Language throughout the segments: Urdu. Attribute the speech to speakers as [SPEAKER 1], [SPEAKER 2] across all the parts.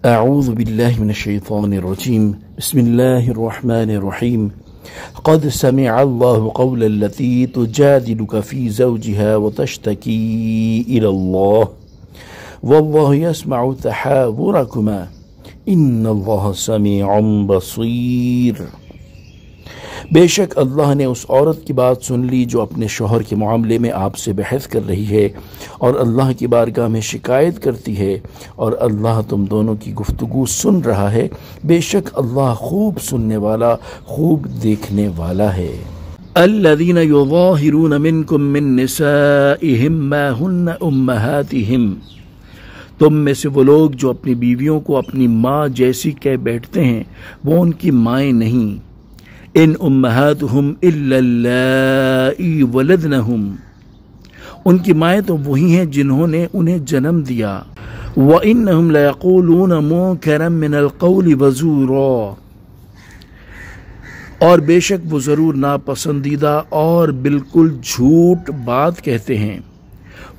[SPEAKER 1] أعوذ بالله من الشيطان الرجيم بسم الله الرحمن الرحيم قد سمع الله قول التي تجادلك في زوجها وتشتكي إلى الله والله يسمع تحاوركما إن الله سميع بصير۔ بے شک اللہ نے اس عورت کی بات سن لی جو اپنے شوہر کے معاملے میں آپ سے بحث کر رہی ہے اور اللہ کی بارگاہ میں شکایت کرتی ہے، اور اللہ تم دونوں کی گفتگو سن رہا ہے۔ بے شک اللہ خوب سننے والا، خوب دیکھنے والا ہے۔ الذين يظاهرون منكم من نسائهم ما هن أمهاتهم، تم میں سے وہ لوگ جو اپنی بیویوں کو اپنی ماں جیسی کہہ بیٹھتے ہیں وہ ان کی مائیں نہیں۔ ان امہاتہم الا اللائی ولدنہم، ان کی مائیں تو وہی ہیں جنہوں نے انہیں جنم دیا۔ وَإِنَّهُمْ لَيَقُولُونَ مُنكَرًا مِنَ الْقَوْلِ وَزُورًا، اور بے شک وہ ضرور ناپسندیدہ اور بالکل جھوٹ بات کہتے ہیں۔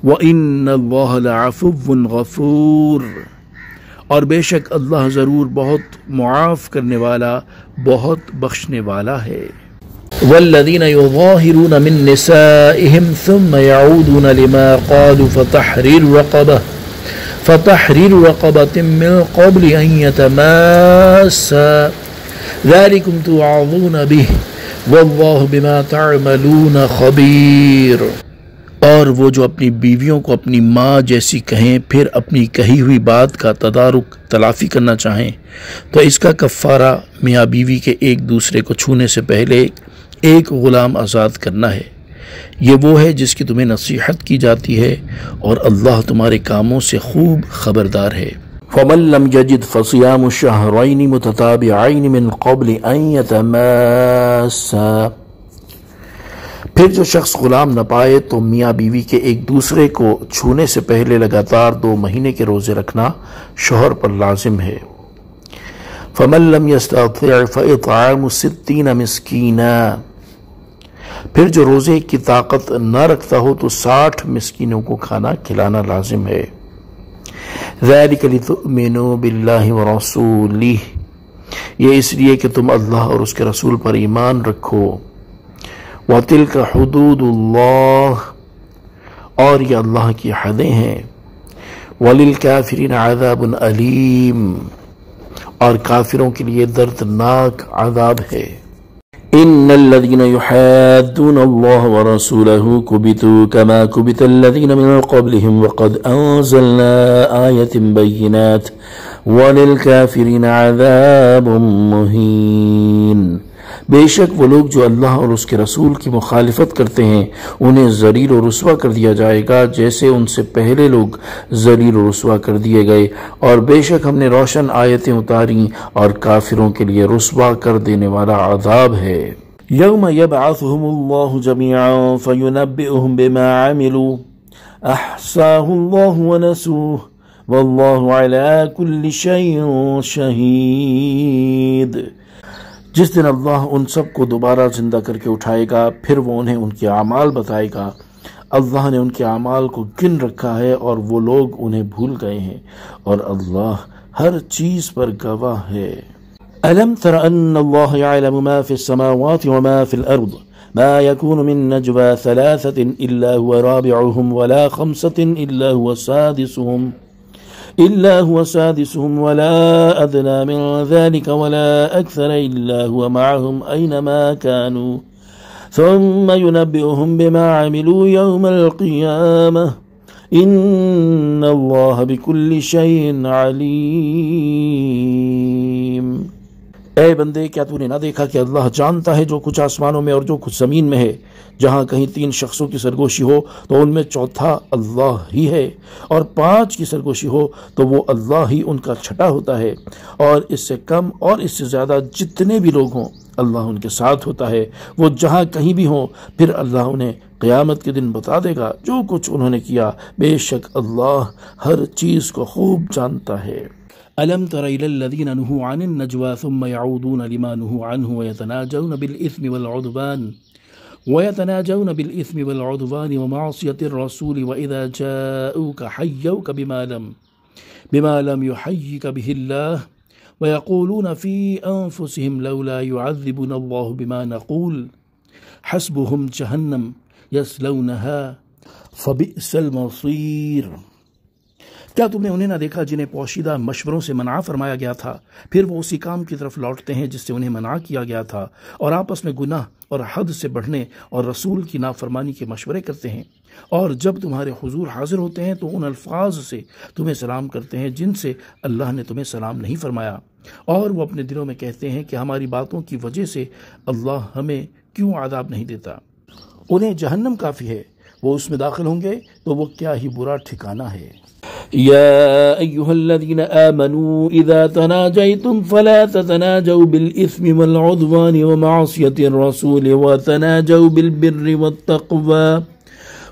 [SPEAKER 1] وَإِنَّ اللَّهَ لَعَفُوٌّ غَفُورٌ، اور بے شک اللہ ضرور بہت معاف کرنے والا، بہت بخشنے والا ہے۔ والذین یظاہرون من نسائهم ثم یعودون لما قالوا فتحریر رقبة من قبل ان یتماسا ذلکم توعظون به واللہ بما تعملون خبیر۔ اور وہ جو اپنی بیویوں کو اپنی ماں جیسی کہیں پھر اپنی کہی ہوئی بات کا تدارک تلافی کرنا چاہیں تو اس کا کفارہ میاں بیوی کے ایک دوسرے کو چھونے سے پہلے ایک غلام آزاد کرنا ہے۔ یہ وہ ہے جس کی تمہیں نصیحت کی جاتی ہے، اور اللہ تمہارے کاموں سے خوب خبردار ہے۔ فَمَن لَّمْ يَجِدْ فَصِيَامُ شَهْرَيْنِ مُتَتَابِعَيْنِ مِن قَبْلِ أَن يَتَمَاسَّا، پھر جو شخص غلام نہ پائے تو میاں بیوی کے ایک دوسرے کو چھونے سے پہلے لگاتار 2 مہینے کے روزے رکھنا شوہر پر لازم ہے۔ فَمَن لَّمْ يَسْتَطِعْ فَإِطْعَامُ 60 مِسْكِينًا، پھر جو روزے کی طاقت نہ رکھتا ہو تو 60 مسکینوں کو کھانا کھلانا لازم ہے۔ ذَلِكَ لِتُؤْمِنُوا بِاللَّهِ وَرَسُولِهِ، یہ اس لیے کہ تم اللہ اور اس کے رسول پر ایمان رکھو۔ وَتِلْكَ حُدُودُ اللَّهِ، اور یہ اللہ کی حدیں ہیں۔ وَلِلْكَافِرِينَ عَذَابٌ أَلِيمٌ، اور کافروں کے لیے دردناک عذاب ہے۔ إِنَّ الَّذِينَ يُحَادُّونَ اللَّهَ وَرَسُولَهُ كُبِتُوا كَمَا كُبِتَ الَّذِينَ مِن قَبْلِهِمْ وَقَدْ أَنزَلْنَا آيَةٍ بَيِّنَاتٍ وَلِلْكَافِرِينَ عَذَابٌ مُهِينٌ، بے شک وہ لوگ جو اللہ اور اس کے رسول کی مخالفت کرتے ہیں انہیں ذلیل و رسوا کر دیا جائے گا جیسے ان سے پہلے لوگ ذلیل و رسوا کر دیے گئے، اور بے شک ہم نے روشن آیتیں اتاری اور کافروں کے لیے رسوا کر دینے والا عذاب ہے۔ یوم یبعثہم اللہ جميعا فینبئہم بما عملوا احصاہ اللہ ونسوہ واللہ علی کل شیء شہید۔ جس دن اللہ ان سب کو دوبارہ زندہ کر کے اٹھائے گا پھر وہ انہیں ان کے اعمال بتائے گا۔ اللہ نے ان کے اعمال کو گن رکھا ہے اور وہ لوگ انہیں بھول گئے ہیں، اور اللہ ہر چیز پر گواہ ہے۔ أَلَمْ تَرَ أَنَّ اللَّهَ يَعْلَمُ مَا فِي السَّمَاوَاتِ وَمَا فِي الْأَرْضِ مَا يَكُونُ مِن نَّجْوَى ثَلَاثَةٍ إِلَّا هُوَ رَابِعُهُمْ وَلَا خَمْسَةٍ إلا هو سادسهم ولا أدنى من ذلك ولا أكثر إلا هو معهم أينما كانوا ثم ينبئهم بما عملوا يوم القيامة إن الله بكل شيء عليم۔ اے بندے، کیا تو نے نہ دیکھا کہ اللہ جانتا ہے جو کچھ آسمانوں میں اور جو کچھ زمین میں ہے؟ جہاں کہیں 3 شخصوں کی سرگوشی ہو تو ان میں چوتھا اللہ ہی ہے، اور 5 کی سرگوشی ہو تو وہ اللہ ہی ان کا چھٹا ہوتا ہے، اور اس سے کم اور اس سے زیادہ جتنے بھی لوگ ہوں اللہ ان کے ساتھ ہوتا ہے۔ وہ جہاں کہیں بھی ہوں پھر اللہ انہیں قیامت کے دن بتا دے گا جو کچھ انہوں نے کیا، بے شک اللہ ہر چیز کو خوب جانتا ہے۔ أَلَمْ تَرَ إِلَى الَّذِينَ نُهُوا عَنِ النَّجْوَى ثُمَّ يَعُودُونَ لِمَا نُهُوا عَنْهُ وَيَتَنَاجَوْنَ بِالْإِثْمِ وَالْعُدْوَانِ وَمَعْصِيَةِ الرَّسُولِ وَإِذَا جَاءُوكَ حَيَّوْكَ بما لم يحيك به الله ويقولون في أنفسهم لولا يعذبنا الله بما نقول حسبهم جهنم يصلونها فبئس المصير۔ کیا تم نے انہیں نہ دیکھا جنہیں پوشیدہ مشوروں سے منع فرمایا گیا تھا، پھر وہ اسی کام کی طرف لوٹتے ہیں جس سے انہیں منع کیا گیا تھا، اور آپس میں گناہ اور حد سے بڑھنے اور رسول کی نافرمانی کے مشورے کرتے ہیں، اور جب تمہارے حضور حاضر ہوتے ہیں تو ان الفاظ سے تمہیں سلام کرتے ہیں جن سے اللہ نے تمہیں سلام نہیں فرمایا، اور وہ اپنے دلوں میں کہتے ہیں کہ ہماری باتوں کی وجہ سے اللہ ہمیں کیوں عذاب نہیں دیتا۔ انہیں جہنم کافی ہے، وہ اس میں داخل ہوں گے تو وہ کیا ہی برا ٹھکانہ ہے۔ يا أيها الذين آمنوا إذا تناجيتم فلا تتناجوا بالإثم والعدوان ومعصية الرسول وتناجوا بالبر والتقوى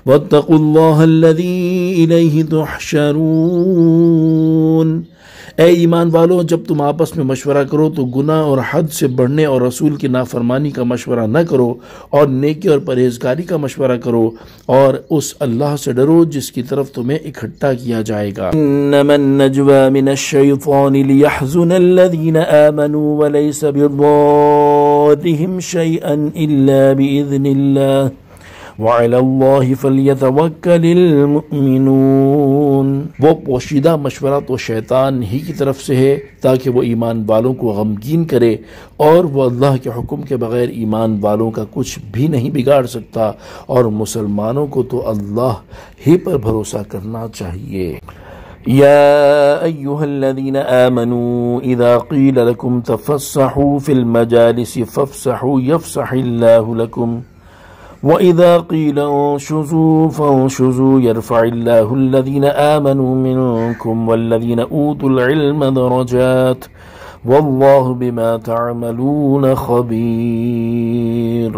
[SPEAKER 1] واتقوا الله الذي إليه تحشرون۔ اے ایمان والو، جب تم آپس میں مشورہ کرو تو گناہ اور حد سے بڑھنے اور رسول کی نافرمانی کا مشورہ نہ کرو، اور نیکی اور پرہیزگاری کا مشورہ کرو، اور اس اللہ سے ڈرو جس کی طرف تمہیں اکٹھا کیا جائے گا۔ انما النجوى من الشیطان لیحزن الذین آمنوا وليس بضارهم شيئا الا بإذن اللہ وعلى اللہ فلیتوکل المؤمنون۔ وہ پوشیدہ مشورہ تو شیطان ہی کی طرف سے ہے تاکہ وہ ایمان والوں کو غمگین کرے، اور وہ اللہ کے حکم کے بغیر ایمان والوں کا کچھ بھی نہیں بگاڑ سکتا، اور مسلمانوں کو تو اللہ ہی پر بھروسہ کرنا چاہیے۔ یا ایہا الذین آمنوا اذا قیل لکم تفسحوا فی المجالس فافسحوا یفسح اللہ لکم وَإِذَا قِيلَ انشُزُوا فَانشُزُوا يَرْفَعِ اللَّهُ الَّذِينَ آمَنُوا مِنكُمْ وَالَّذِينَ أُوتُوا الْعِلْمَ دَرَجَاتٍ وَاللَّهُ بِمَا تَعْمَلُونَ خَبِيرٌ۔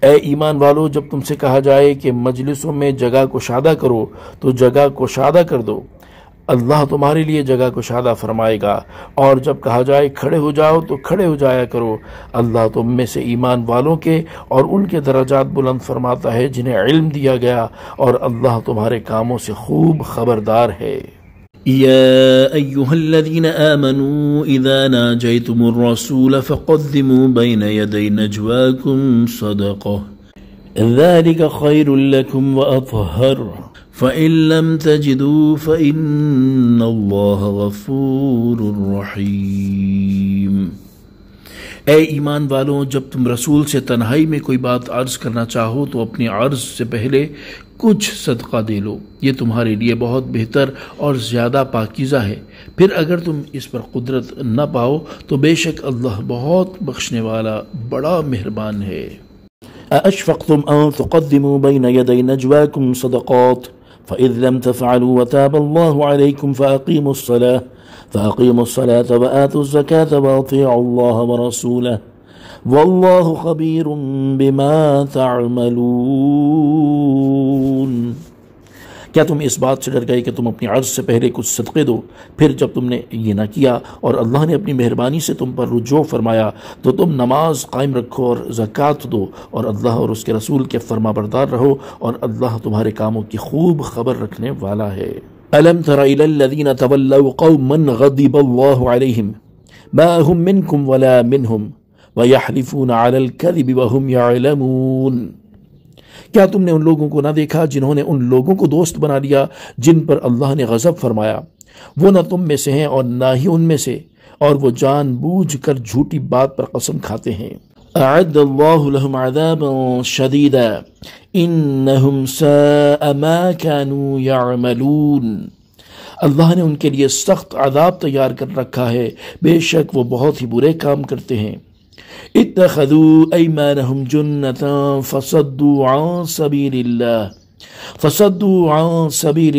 [SPEAKER 1] اے ایمان والو، جب تم سے کہا جائے کہ مجلسوں میں جگہ کشادہ کرو تو جگہ کشادہ کر دو، اللہ تمہارے لیے جگہ کشادہ فرمائے گا، اور جب کہا جائے کھڑے ہو جاؤ تو کھڑے ہو جایا کرو، اللہ تم میں سے ایمان والوں کے اور ان کے درجات بلند فرماتا ہے جنہیں علم دیا گیا، اور اللہ تمہارے کاموں سے خوب خبردار ہے۔ یا ایہا الذین آمنوا اذا ناجیتم الرسول فقدموا بین یدی نجواکم صدقہ ذلك خیر لکم واطہر فَإِن لَّمْ تَجِدُوا فَإِنَّ اللَّهَ غَفُورٌ رَّحِيمٌ۔ اے ایمان والوں، جب تم رسول سے تنہائی میں کوئی بات عرض کرنا چاہو تو اپنی عرض سے پہلے کچھ صدقہ دے لو، یہ تمہارے لیے بہت بہتر اور زیادہ پاکیزہ ہے، پھر اگر تم اس پر قدرت نہ پاؤ تو بے شک اللہ بہت بخشنے والا بڑا مہربان ہے۔ أَأَشْفَقْتُمْ أَن تُقَدِّمُوا بَيْنَ يَدَيْ نَجْوَاكُمْ صَدَقَاتٍ فَإِذْ لَمْ تَفْعَلُوا وَتَابَ اللَّهُ عَلَيْكُمْ فَأَقِيمُوا الصَّلَاةَ وَآتُوا الزَّكَاةَ وَأَطِيعُوا اللَّهَ وَرَسُولَهُ وَاللَّهُ خَبِيرٌ بِمَا تَعْمَلُونَ۔ کیا تم اس بات سے ڈر گئے کہ تم اپنی عرض سے پہلے کچھ صدقے دو، پھر جب تم نے یہ نہ کیا اور اللہ نے اپنی مہربانی سے تم پر رجوع فرمایا تو تم نماز قائم رکھو اور زکوٰۃ دو، اور اللہ اور اس کے رسول کے فرما بردار رہو، اور اللہ تمہارے کاموں کی خوب خبر رکھنے والا ہے۔ أَلَمْ تَرَ إِلَى الَّذِينَ تَوَلَّوْا قَوْمًا غَضِبَ اللَّهُ عَلَيْهِمْ مَا هُمْ مِنْكُمْ وَلَا مِنْهُمْ وَيَحْلِفُونَ عَلَى الْكَذِبِ وَهُمْ يَعْلَمُونَ۔ کیا تم نے ان لوگوں کو نہ دیکھا جنہوں نے ان لوگوں کو دوست بنا لیا جن پر اللہ نے غضب فرمایا؟ وہ نہ تم میں سے ہیں اور نہ ہی ان میں سے، اور وہ جان بوجھ کر جھوٹی بات پر قسم کھاتے ہیں۔ اعد اللہ لهم عذابا شدیدا انہم ساء ما كانوا يعملون۔ اللہ نے ان کے لیے سخت عذاب تیار کر رکھا ہے، بے شک وہ بہت ہی برے کام کرتے ہیں۔ اتخذوا ایمانہم جنة فصدوا عن سبیل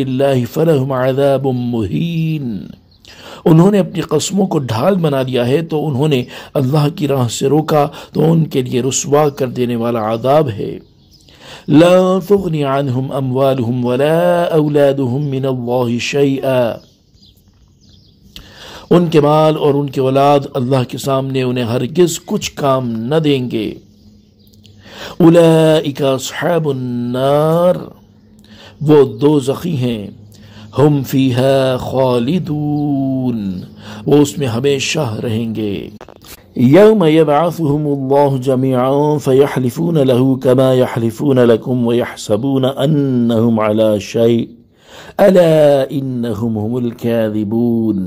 [SPEAKER 1] اللہ فلہم عذاب مہین۔ انہوں نے اپنی قسموں کو ڈھال بنا لیا ہے تو انہوں نے اللہ کی راہ سے روکا تو ان کے لیے رسوا کر دینے والا عذاب ہے۔ لا تغنی عنہم اموالہم ولا اولادہم من اللہ شیئا۔ ان کے مال اور ان کی اولاد اللہ کے سامنے انہیں ہرگز کچھ کام نہ دیں گے۔ اولئک اصحاب النار، وہ دوزخی ہیں۔ ہم فیہا خالدون، وہ اس میں ہمیشہ رہیں گے۔ یوم یبعثہم اللہ جميعا فیحلفون له كما یحلفون لکم ویحسبون انہم علی شیء الا انہم هم الکاذبون۔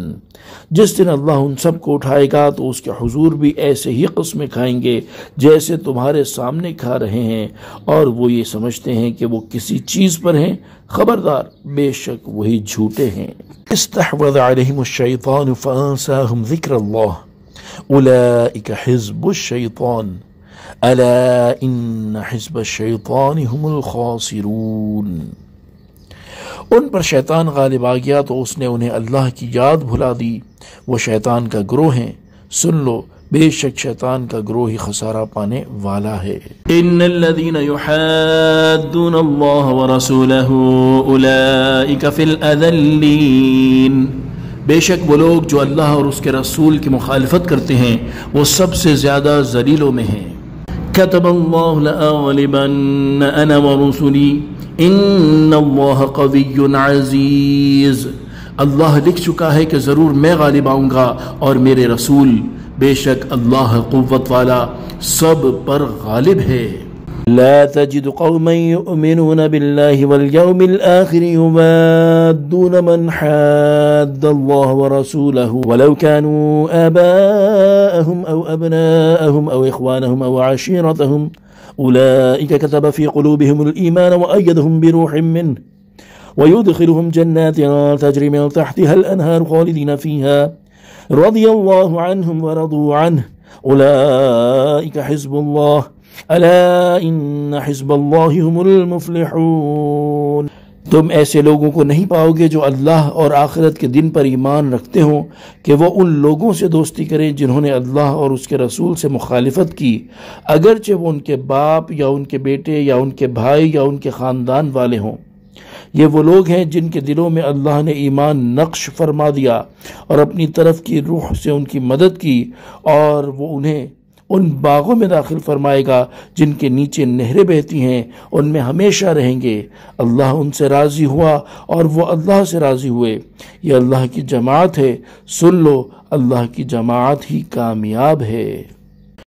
[SPEAKER 1] جس دن اللہ ان سب کو اٹھائے گا تو اس کے حضور بھی ایسے ہی قسمیں کھائیں گے جیسے تمہارے سامنے کھا رہے ہیں، اور وہ یہ سمجھتے ہیں کہ وہ کسی چیز پر ہیں، خبردار بے شک وہی جھوٹے ہیں۔ استحوذ علیہم الشیطان فانساہم ذکر اللہ اولئک حزب الشیطان الا ان حزب الشیطان هم الخاسرون۔ ان پر شیطان غالب آ گیا تو اس نے انہیں اللہ کی یاد بھلا دی، وہ شیطان کا گروہ ہیں، سن لو بے شک شیطان کا گروہ ہی خسارہ پانے والا ہے۔ ان الذين يحادون الله ورسوله اولئك في الاذلين، بے شک وہ لوگ جو اللہ اور اس کے رسول کی مخالفت کرتے ہیں وہ سب سے زیادہ ذلیلوں میں ہیں۔ كتب الله لأغلبن انا ورسلی ان اللہ قوی عزیز، اللہ لکھ چکا ہے کہ ضرور میں غالب آؤں گا اور میرے رسول، بے شک اللہ قوت والا سب پر غالب ہے۔ لا تجد قوما يؤمنون بالله واليوم الآخر يوادون من حاد الله ورسوله ولو كانوا آباءهم أو أبناءهم أو إخوانهم أو عشيرتهم أولئك كتب في قلوبهم الإيمان وأيدهم بروح منه ويدخلهم جنات تجري من تحتها الأنهار خالدين فيها رضي الله عنهم ورضوا عنه أولئك حزب الله ألا إن حزب الله هم المفلحون۔ تم ایسے لوگوں کو نہیں پاؤ گے جو اللہ اور آخرت کے دن پر ایمان رکھتے ہوں کہ وہ ان لوگوں سے دوستی کریں جنہوں نے اللہ اور اس کے رسول سے مخالفت کی، اگرچہ وہ ان کے باپ یا ان کے بیٹے یا ان کے بھائی یا ان کے خاندان والے ہوں۔ یہ وہ لوگ ہیں جن کے دلوں میں اللہ نے ایمان نقش فرما دیا اور اپنی طرف کی روح سے ان کی مدد کی، اور وہ انہیں ان باغوں میں داخل فرمائے گا جن کے نیچے نہریں بہتی ہیں، ان میں ہمیشہ رہیں گے۔ اللہ ان سے راضی ہوا اور وہ اللہ سے راضی ہوئے۔ یہ اللہ کی جماعت ہے، سن لو اللہ کی جماعت ہی کامیاب ہے۔